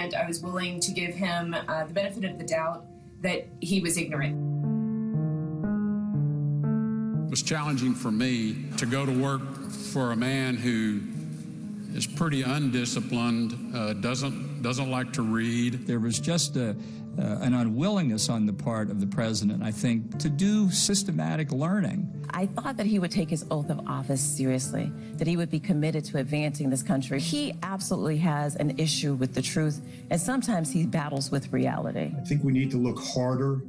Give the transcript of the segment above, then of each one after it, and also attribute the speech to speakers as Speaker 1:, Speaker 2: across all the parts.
Speaker 1: and I was willing to give him the benefit of the doubt that he was ignorant.
Speaker 2: It was challenging for me to go to work for a man who is pretty undisciplined, doesn't like to read.
Speaker 3: There was just an unwillingness on the part of the president, I think, to do systematic learning.
Speaker 4: I thought that he would take his oath of office seriously, that he would be committed to advancing this country. He absolutely has an issue with the truth, and sometimes he battles with reality.
Speaker 5: I think we need to look harder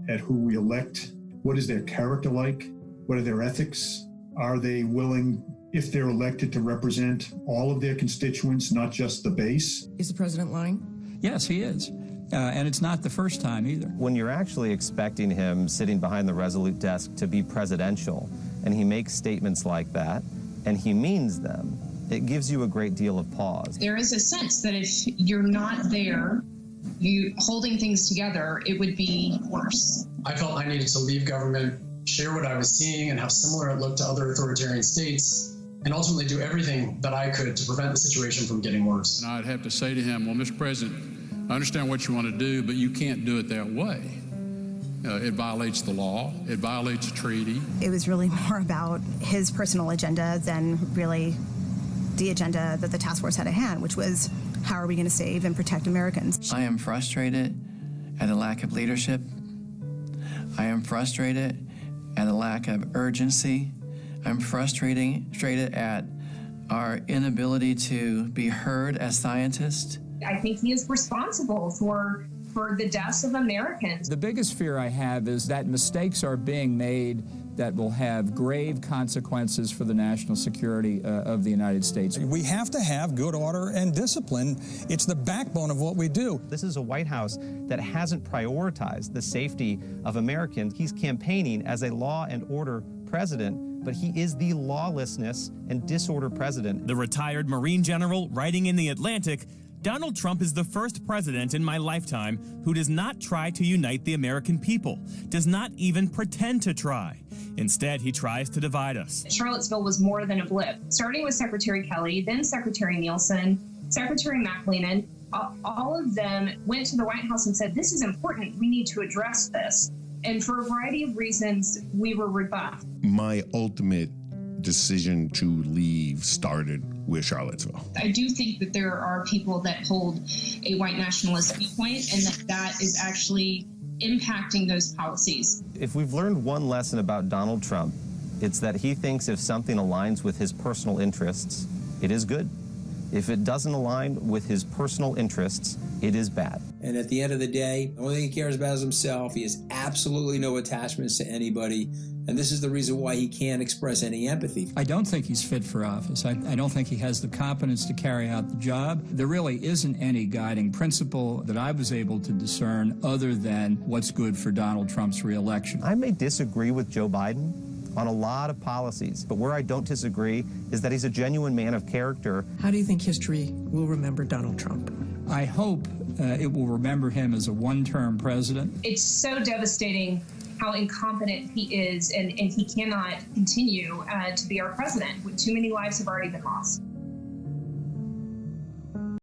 Speaker 5: at who we elect. What is their character like? What are their ethics? Are they willing, if they're elected, to represent all of their constituents, not just the base?
Speaker 6: Is the president lying?
Speaker 3: Yes, he is. And it's not the first time either.
Speaker 7: When you're actually expecting him sitting behind the Resolute desk to be presidential, and he makes statements like that, and he means them, it gives you a great deal of pause.
Speaker 8: There is a sense that if you're not there, you holding things together, it would be worse.
Speaker 9: I felt I needed to leave government, share what I was seeing and how similar it looked to other authoritarian states, and ultimately do everything that I could to prevent the situation from getting worse.
Speaker 2: And I'd have to say to him, well, Mr. President, I understand what you want to do, but you can't do it that way. It violates the law. It violates a treaty.
Speaker 10: It was really more about his personal agenda than really the agenda that the task force had at hand, which was how are we going to save and protect Americans?
Speaker 11: I am frustrated at a lack of leadership. I am frustrated at a lack of urgency. I'm frustrated at our inability to be heard as scientists.
Speaker 8: I think he is responsible for the deaths of Americans.
Speaker 3: The biggest fear I have is that mistakes are being made that will have grave consequences for the national security of the United States.
Speaker 12: We have to have good order and discipline. It's the backbone of what we do.
Speaker 7: This is a White House that hasn't prioritized the safety of Americans. He's campaigning as a law and order president, but he is the lawlessness and disorder president.
Speaker 13: The retired Marine general writing in The Atlantic, Donald Trump is the first president in my lifetime who does not try to unite the American people, does not even pretend to try. Instead, he tries to divide us.
Speaker 8: Charlottesville was more than a blip. Starting with Secretary Kelly, then Secretary Nielsen, Secretary McLennan, all of them went to the White House and said, this is important, we need to address this. And for a variety of reasons, we were rebuffed.
Speaker 14: My ultimate decision to leave started with Charlottesville.
Speaker 8: I do think that there are people that hold a white nationalist viewpoint and that is actually impacting those policies.
Speaker 7: If we've learned one lesson about Donald Trump, it's that he thinks if something aligns with his personal interests, it is good. If it doesn't align with his personal interests, it is bad.
Speaker 15: And at the end of the day, the only thing he cares about is himself. He has absolutely no attachments to anybody. And this is the reason why he can't express any empathy.
Speaker 3: I don't think he's fit for office. I don't think he has the competence to carry out the job. There really isn't any guiding principle that I was able to discern other than what's good for Donald Trump's reelection.
Speaker 7: I may disagree with Joe Biden on a lot of policies, but where I don't disagree is that he's a genuine man of character.
Speaker 6: How do you think history will remember Donald Trump?
Speaker 3: I hope it will remember him as a one-term president.
Speaker 8: It's so devastating how incompetent he is, and he cannot continue to be our president. Too many lives have already been lost.